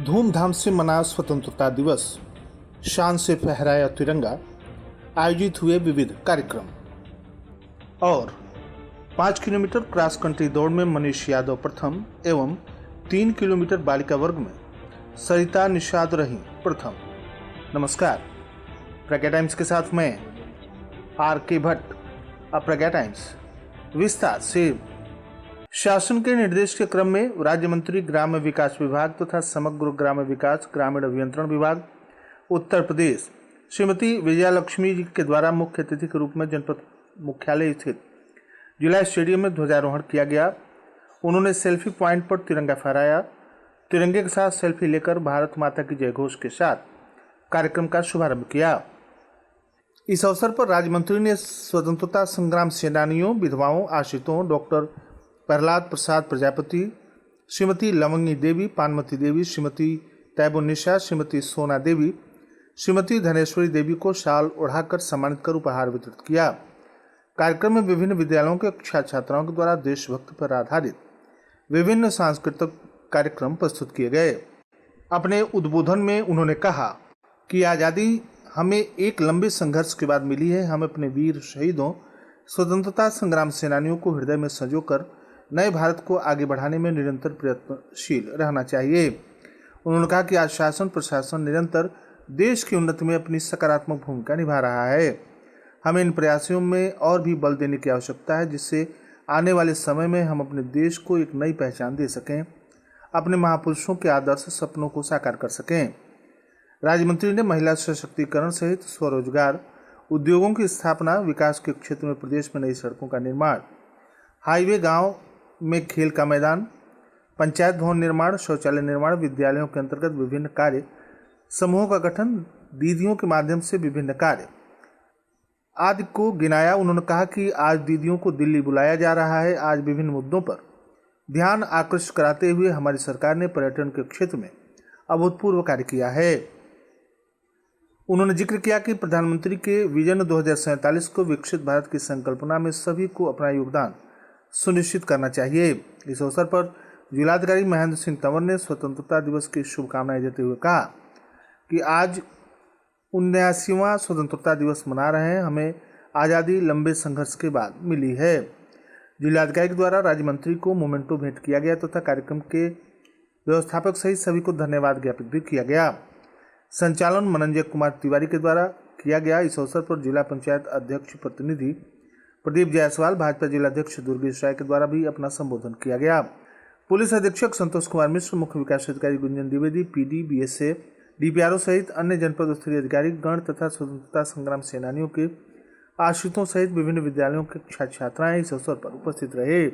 धूमधाम से मना स्वतंत्रता दिवस, शान से फहराया तिरंगा, आयोजित हुए विविध कार्यक्रम। और 5 किलोमीटर क्रॉस कंट्री दौड़ में मनीष यादव प्रथम एवं 3 किलोमीटर बालिका वर्ग में सरिता निषाद रही प्रथम। नमस्कार, प्रज्ञा टाइम्स के साथ मैं आर के भट्ट। अब प्रज्ञा टाइम्स विस्तार से। शासन के निर्देश के क्रम में राज्य मंत्री ग्राम्य विकास विभाग तथा समग्र ग्राम्य विकास ग्रामीण अभियंत्रण विभाग उत्तर प्रदेश श्रीमती विजयालक्ष्मी जी के द्वारा मुख्य अतिथि के रूप में जनपद मुख्यालय स्थित जिला स्टेडियम में ध्वजारोहण किया गया। उन्होंने सेल्फी पॉइंट पर तिरंगा फहराया। तिरंगे के साथ सेल्फी लेकर भारत माता की जय घोष के साथ कार्यक्रम का शुभारंभ किया। इस अवसर पर राज्य मंत्री ने स्वतंत्रता संग्राम सेनानियों, विधवाओं, आश्रितों, डॉक्टर प्रहलाद प्रसाद प्रजापति, श्रीमती लवंगी देवी, पानमती देवी, श्रीमती तैबुन्निशा, श्रीमती सोना देवी, श्रीमती धनेश्वरी देवी को शाल ओढ़ाकर सम्मानित कर उपहार वितरित किया। कार्यक्रम में विभिन्न विद्यालयों के छात्र छात्राओं के द्वारा देशभक्ति पर आधारित विभिन्न सांस्कृतिक कार्यक्रम प्रस्तुत किए गए। अपने उद्बोधन में उन्होंने कहा कि आज़ादी हमें एक लंबे संघर्ष के बाद मिली है। हमें अपने वीर शहीदों, स्वतंत्रता संग्राम सेनानियों को हृदय में संजोकर नए भारत को आगे बढ़ाने में निरंतर प्रयत्नशील रहना चाहिए। उन्होंने कहा कि आज शासन प्रशासन निरंतर देश की उन्नति में अपनी सकारात्मक भूमिका निभा रहा है। हमें इन प्रयासों में और भी बल देने की आवश्यकता है, जिससे आने वाले समय में हम अपने देश को एक नई पहचान दे सकें, अपने महापुरुषों के आदर्श सपनों को साकार कर सकें। राज्य मंत्री ने महिला सशक्तिकरण सहित स्वरोजगार, उद्योगों की स्थापना, विकास के क्षेत्र में प्रदेश में नई सड़कों का निर्माण, हाईवे, गांव में खेल का मैदान, पंचायत भवन निर्माण, शौचालय निर्माण, विद्यालयों के अंतर्गत विभिन्न कार्य समूहों का गठन, दीदियों के माध्यम से विभिन्न कार्य आदि को गिनाया। उन्होंने कहा कि आज दीदियों को दिल्ली बुलाया जा रहा है। आज विभिन्न मुद्दों पर ध्यान आकृष्ट कराते हुए हमारी सरकार ने पर्यटन के क्षेत्र में अभूतपूर्व कार्य किया है। उन्होंने जिक्र किया कि प्रधानमंत्री के विजन 2047 को विकसित भारत की संकल्पना में सभी को अपना योगदान सुनिश्चित करना चाहिए। इस अवसर पर जिलाधिकारी महेंद्र सिंह तंवर ने स्वतंत्रता दिवस की शुभकामनाएं देते हुए कहा कि आज 79वां स्वतंत्रता दिवस मना रहे हैं। हमें आज़ादी लंबे संघर्ष के बाद मिली है। जिलाधिकारी के द्वारा राज्य मंत्री को मोमेंटो भेंट किया गया तथा कार्यक्रम के व्यवस्थापक सहित सभी को धन्यवाद ज्ञापित भी किया गया। संचालन मनंजय कुमार तिवारी के द्वारा किया गया। इस अवसर पर जिला पंचायत अध्यक्ष प्रतिनिधि प्रदीप जायसवाल, भाजपा जिलाध्यक्ष दुर्गेश राय के द्वारा भी अपना संबोधन किया गया। पुलिस अधीक्षक संतोष कुमार मिश्र, मुख्य विकास अधिकारी Gunjan Dwivedi, PD, BSA, DPRO सहित अन्य जनपद स्तरीय अधिकारी गण तथा स्वतंत्रता संग्राम सेनानियों के आश्रितों सहित विभिन्न विद्यालयों के छात्र छात्राएं इस अवसर पर उपस्थित रहे।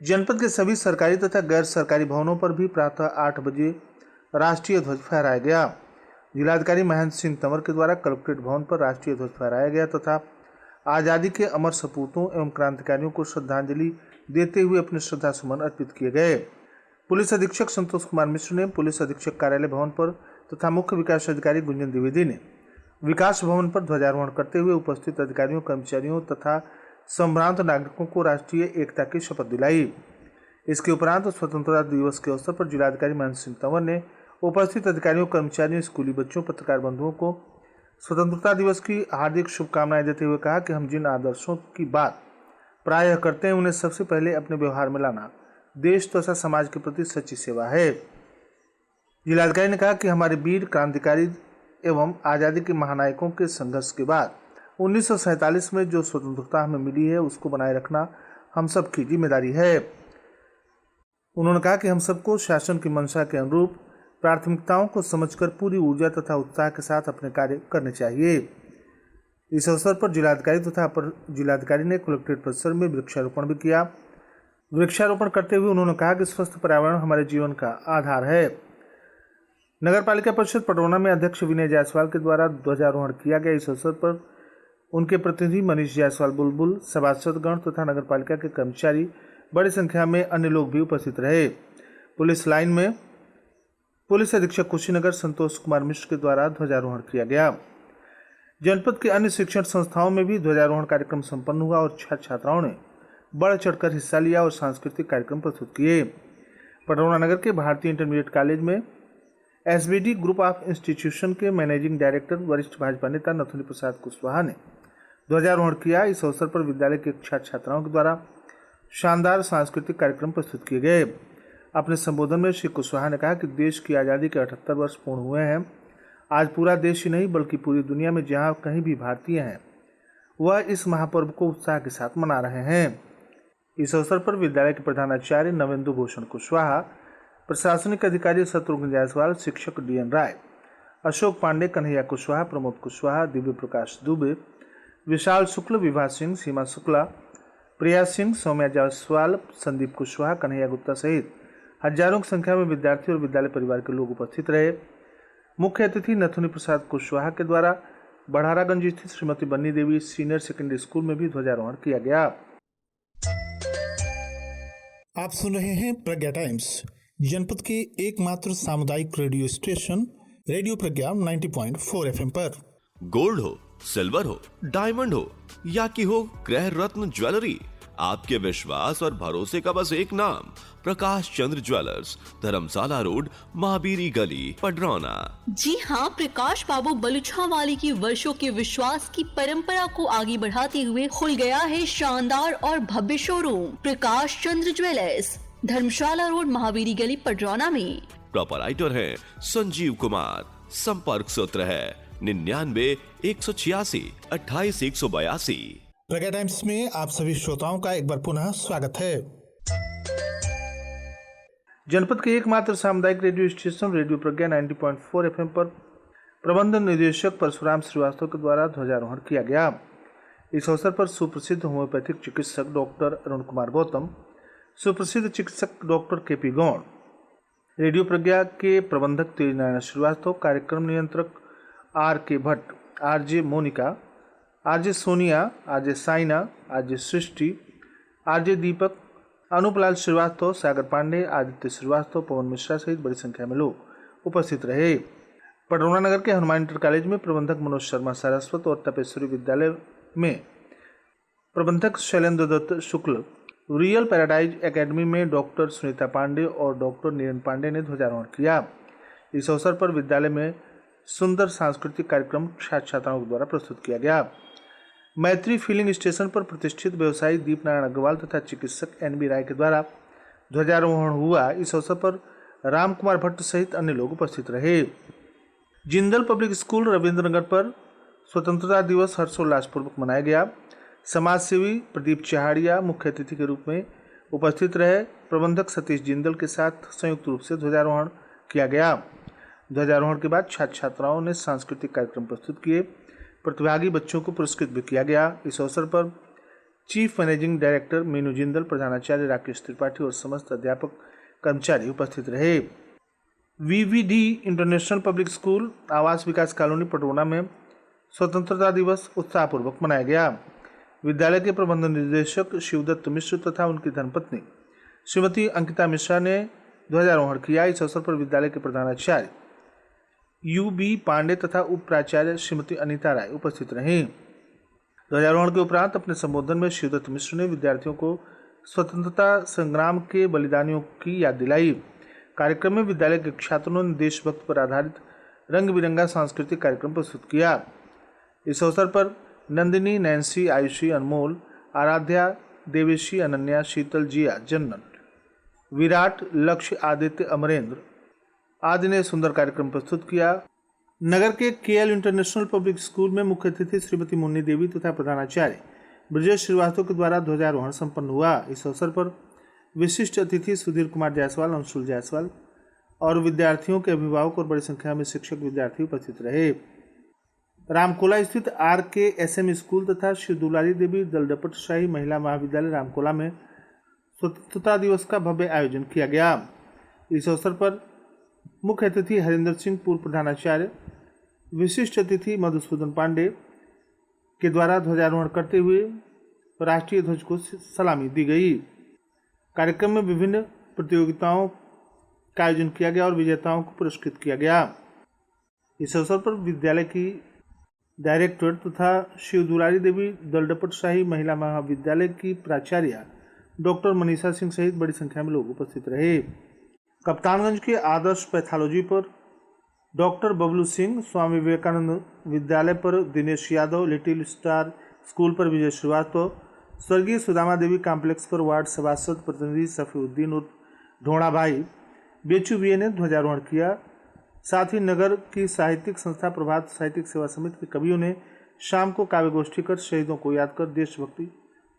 जनपद के सभी सरकारी तथा गैर सरकारी भवनों पर भी प्रातः 8 बजे राष्ट्रीय ध्वज फहराया गया। जिलाधिकारी महेंद्र सिंह तंवर के द्वारा कलेक्ट्रेट भवन पर राष्ट्रीय ध्वज फहराया गया तथा आज़ादी के अमर सपूतों एवं क्रांतिकारियों को श्रद्धांजलि देते हुए अपने श्रद्धा सुमन अर्पित किए गए। पुलिस अधीक्षक संतोष कुमार मिश्र ने पुलिस अधीक्षक कार्यालय भवन पर तथा मुख्य विकास अधिकारी गुंजन द्विवेदी ने विकास भवन पर ध्वजारोहण करते हुए उपस्थित अधिकारियों, कर्मचारियों तथा संभ्रांत नागरिकों को राष्ट्रीय एकता की शपथ दिलाई। इसके उपरांत स्वतंत्रता दिवस के अवसर पर जिलाधिकारी महेंद्र सिंह तंवर ने उपस्थित अधिकारियों, कर्मचारियों, स्कूली बच्चों, पत्रकार बंधुओं को स्वतंत्रता दिवस की हार्दिक शुभकामनाएं देते हुए कहा कि हम जिन आदर्शों की बात प्रायः करते हैं, उन्हें सबसे पहले अपने व्यवहार में लाना देश तथा समाज के प्रति सच्ची सेवा है। जिलाधिकारी ने कहा कि हमारे वीर क्रांतिकारी एवं आज़ादी के महानायकों के संघर्ष के बाद 1947 में जो स्वतंत्रता हमें मिली है, उसको बनाए रखना हम सबकी जिम्मेदारी है। उन्होंने कहा कि हम सबको शासन की मंशा के अनुरूप प्राथमिकताओं को समझकर पूरी ऊर्जा तथा उत्साह के साथ अपने कार्य करने चाहिए। इस अवसर पर जिलाधिकारी तथा अपर जिलाधिकारी ने कलेक्ट्रेट परिसर में वृक्षारोपण भी किया। वृक्षारोपण करते हुए उन्होंने कहा कि स्वस्थ पर्यावरण हमारे जीवन का आधार है। नगर पालिका परिषद पटरौना में अध्यक्ष विनय जायसवाल के द्वारा ध्वजारोहण किया गया। इस अवसर पर उनके प्रतिनिधि मनीष जायसवाल बुलबुल, सभासदगण तथा नगर पालिका के कर्मचारी, बड़ी संख्या में अन्य लोग भी उपस्थित रहे। पुलिस लाइन में पुलिस अधीक्षक कुशीनगर संतोष कुमार मिश्र के द्वारा ध्वजारोहण किया गया। जनपद के अन्य शिक्षण संस्थाओं में भी ध्वजारोहण कार्यक्रम संपन्न हुआ और छात्र छात्राओं ने बढ़ चढ़कर हिस्सा लिया और सांस्कृतिक कार्यक्रम प्रस्तुत किए। पटरौना नगर के भारतीय इंटरमीडिएट कॉलेज में एसबीडी ग्रुप ऑफ इंस्टीट्यूशन के मैनेजिंग डायरेक्टर वरिष्ठ भाजपा नेता नथुनी प्रसाद कुशवाहा ने ध्वजारोहण किया। इस अवसर पर विद्यालय के छात्र छात्राओं के द्वारा शानदार सांस्कृतिक कार्यक्रम प्रस्तुत किए गए। अपने संबोधन में श्री कुशवाहा ने कहा कि देश की आज़ादी के 78 वर्ष पूर्ण हुए हैं। आज पूरा देश ही नहीं बल्कि पूरी दुनिया में जहां कहीं भी भारतीय हैं वह इस महापर्व को उत्साह के साथ मना रहे हैं। इस अवसर पर विद्यालय के प्रधानाचार्य नवेंदु भूषण कुशवाहा, प्रशासनिक अधिकारी शत्रुघ्न जायसवाल, शिक्षक डीएन राय, अशोक पांडे, कन्हैया कुशवाहा, प्रमोद कुशवाहा, दिव्य प्रकाश दुबे, विशाल शुक्ल, विभा सिंह, सीमा शुक्ला, प्रिया सिंह, सौम्या जायसवाल, संदीप कुशवाहा, कन्हैया गुप्ता सहित हजारों की संख्या में विद्यार्थी और विद्यालय परिवार के लोग उपस्थित रहे। मुख्य अतिथि नथुनी प्रसाद कुशवाहा के द्वारा बढ़ारागंज स्थित श्रीमती बन्नी देवी सीनियर सेकेंडरी स्कूल में भी ध्वजारोहण किया गया। आप सुन रहे हैं प्रज्ञा टाइम्स, जनपद के एकमात्र सामुदायिक रेडियो स्टेशन रेडियो प्रज्ञा 90.4 FM पर। गोल्ड हो, सिल्वर हो, डायमंड हो या की हो ग्रह रत्न ज्वेलरी, आपके विश्वास और भरोसे का बस एक नाम, प्रकाश चंद्र ज्वेलर्स, धर्मशाला रोड, महावीरी गली, पडरौना। जी हाँ, प्रकाश बाबू बलुछावाली की वर्षों के विश्वास की परंपरा को आगे बढ़ाते हुए खुल गया है शानदार और भव्य शोरूम प्रकाश चंद्र ज्वेलर्स, धर्मशाला रोड, महावीरी गली, पडरौना में। प्रोपराइटर है संजीव कुमार। संपर्क सूत्र है 99 186 28 182। प्रज्ञा टाइम्स में आप सभी श्रोताओं का एक बार पुनः स्वागत है। जनपद के एकमात्र सामुदायिक रेडियो स्टेशन रेडियो प्रज्ञा 90.4 FM पर प्रबंध निदेशक परशुराम श्रीवास्तव के द्वारा ध्वजारोहण किया गया। इस अवसर पर सुप्रसिद्ध होम्योपैथिक चिकित्सक डॉक्टर अरुण कुमार गौतम, सुप्रसिद्ध चिकित्सक doctor KP Gaur, radio Pragya के प्रबंधक तेज नारायण श्रीवास्तव, कार्यक्रम नियंत्रक RK. Bhatt, RJ. Monika, RJ. Sonia, RJ. Saina, RJ. Srishti, RJ. Deepak, Anooplal Shrivastava, Sagar Pandey, Aditya Shrivastava, Pawan Mishra सहित बड़ी संख्या में लोग उपस्थित रहे। पडरौना नगर के हनुमान इंटर कॉलेज में प्रबंधक मनोज शर्मा सारस्वत और तपेश्वरी विद्यालय में प्रबंधक शैलेंद्र दत्त शुक्ल, रियल पैराडाइज एकेडमी में डॉक्टर सुनीता पांडे और डॉक्टर नीरन पांडे ने ध्वजारोहण किया। इस अवसर पर विद्यालय में सुंदर सांस्कृतिक कार्यक्रम छात्र छात्राओं के द्वारा प्रस्तुत किया गया। मैत्री फिलिंग स्टेशन पर प्रतिष्ठित व्यवसायी दीप नारायण अग्रवाल तथा चिकित्सक एन.बी. राय के द्वारा ध्वजारोहण हुआ। इस अवसर पर राम कुमार भट्ट सहित अन्य लोग उपस्थित रहे। जिंदल पब्लिक स्कूल रविंद्र नगर पर स्वतंत्रता दिवस हर्षोल्लासपूर्वक मनाया गया। समाज सेवी प्रदीप चहाड़िया मुख्य अतिथि के रूप में उपस्थित रहे। प्रबंधक सतीश जिंदल के साथ संयुक्त रूप से ध्वजारोहण किया गया। ध्वजारोहण के बाद छात्र छात्राओं ने सांस्कृतिक कार्यक्रम प्रस्तुत किए। प्रतिभागी बच्चों को पुरस्कृत भी किया गया। इस अवसर पर chief managing director Meenu Jindal, प्रधानाचार्य राकेश त्रिपाठी और समस्त अध्यापक कर्मचारी उपस्थित रहे। वीवीडी इंटरनेशनल पब्लिक स्कूल आवास विकास कॉलोनी पडरौना में स्वतंत्रता दिवस उत्साहपूर्वक मनाया गया। विद्यालय के प्रबंध निदेशक शिवदत्त मिश्र तथा उनकी धर्मपत्नी श्रीमती अंकिता मिश्रा ने ध्वजारोहण किया। इस अवसर पर विद्यालय के प्रधानाचार्य यूबी पांडे तथा उप प्राचार्य श्रीमती अनीता राय उपस्थित रहीं। ध्वजारोहण के उपरांत अपने संबोधन में शिवदत्त मिश्र ने विद्यार्थियों को स्वतंत्रता संग्राम के बलिदानियों की याद दिलाई। कार्यक्रम में विद्यालय के छात्रों ने देशभक्त पर आधारित रंग बिरंगा सांस्कृतिक कार्यक्रम प्रस्तुत किया। इस अवसर पर नंदिनी, नैन्सी, आयुषी, अनमोल, आराध्या, देवेशी, अनन्या, शीतल, जिया, जन्नत, विराट, लक्ष्य, आदित्य, अमरेंद्र आदि ने सुंदर कार्यक्रम प्रस्तुत किया। नगर के केएल इंटरनेशनल पब्लिक स्कूल में मुख्य अतिथि श्रीमती मुन्नी देवी तथा प्रधानाचार्य ब्रजेश श्रीवास्तव के द्वारा ध्वजारोहण संपन्न हुआ। इस अवसर पर विशिष्ट अतिथि सुधीर कुमार जायसवाल, अंशुल जायसवाल और विद्यार्थियों के अभिभावक और बड़ी संख्या में शिक्षक विद्यार्थी उपस्थित रहे। रामकोला स्थित आर.के.एस.एम. स्कूल तथा श्री दुलारी देवी दलडपट शाही महिला महाविद्यालय रामकोला में स्वतंत्रता दिवस का भव्य आयोजन किया गया। इस अवसर पर मुख्य अतिथि हरिंदर सिंह, पूर्व प्रधानाचार्य, विशिष्ट अतिथि मधुसूदन पांडे के द्वारा ध्वजारोहण करते हुए राष्ट्रीय ध्वज को सलामी दी गई। कार्यक्रम में विभिन्न प्रतियोगिताओं का आयोजन किया गया और विजेताओं को पुरस्कृत किया गया। इस अवसर पर विद्यालय की डायरेक्टर तथा शिव दुलारी देवी दलडपट शाही महिला महाविद्यालय की प्राचार्य डॉक्टर मनीषा सिंह सहित बड़ी संख्या में लोग उपस्थित रहे। कप्तानगंज के आदर्श पैथोलॉजी पर डॉक्टर बबलू सिंह, स्वामी विवेकानंद विद्यालय पर Dinesh Yadav, little star school पर विजय श्रीवास्तव, स्वर्गीय सुदामा देवी कॉम्प्लेक्स पर वार्ड सभासद प्रतिनिधि सफीउद्दीन उर्फ ढोणा भाई बेचुबीए ने ध्वजारोहण किया। साथ ही नगर की साहित्यिक संस्था प्रभात साहित्यिक सेवा समिति के कवियों ने शाम को काव्य गोष्ठी कर शहीदों को याद कर देशभक्ति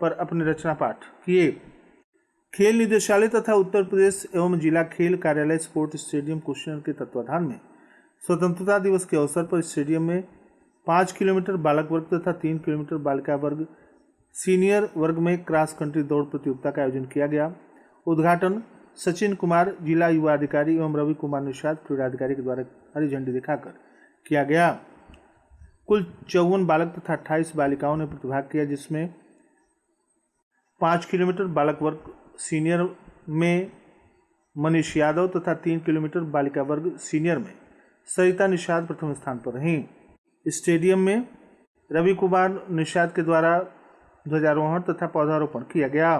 पर अपने रचना पाठ किए। खेल निदेशालय तथा उत्तर प्रदेश एवं जिला खेल कार्यालय स्पोर्ट स्टेडियम कुशीनगर के तत्वाधान में स्वतंत्रता दिवस के अवसर पर स्टेडियम में 5 किलोमीटर बालक वर्ग तथा 3 किलोमीटर बालिका वर्ग सीनियर वर्ग में क्रॉस कंट्री दौड़ प्रतियोगिता का आयोजन किया गया। उद्घाटन सचिन कुमार, जिला युवा अधिकारी एवं रवि कुमार निषाद, क्रीड़ा अधिकारी के द्वारा हरी झंडी दिखाकर किया गया। कुल 54 बालक तथा 28 बालिकाओं ने प्रतिभाग किया, जिसमें 5 किलोमीटर बालक वर्ग सीनियर में मनीष यादव तथा 3 किलोमीटर बालिका वर्ग सीनियर में सरिता निषाद प्रथम स्थान पर रहीं। स्टेडियम में रवि कुमार निषाद के द्वारा ध्वजारोहण तथा पौधारोपण किया गया।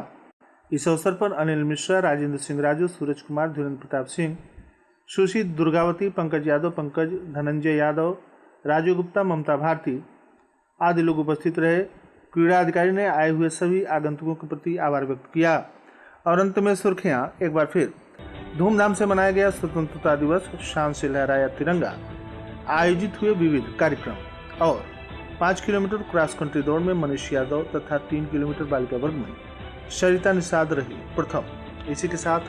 इस अवसर पर अनिल मिश्रा, राजेंद्र सिंह राजू, सूरज कुमार, धीरेन्द्र प्रताप सिंह, सुशील दुर्गावती, पंकज यादव, पंकज धनंजय यादव, राजू गुप्ता, ममता भारती आदि लोग उपस्थित रहे। क्रीड़ा अधिकारी ने आए हुए सभी आगंतुकों के प्रति आभार व्यक्त किया। और अंत में सुर्खियां एक बार फिर। धूमधाम से मनाया गया स्वतंत्रता दिवस, शान से लहराया तिरंगा, आयोजित हुए विविध कार्यक्रम। और 5 किलोमीटर क्रॉस कंट्री दौड़ में मनीष यादव तथा 3 किलोमीटर बालिका वर्ग में सरिता निषाद रही प्रथम। इसी के साथ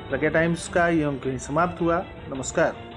प्रज्ञा टाइम्स का ये अंक यहीं समाप्त हुआ। नमस्कार।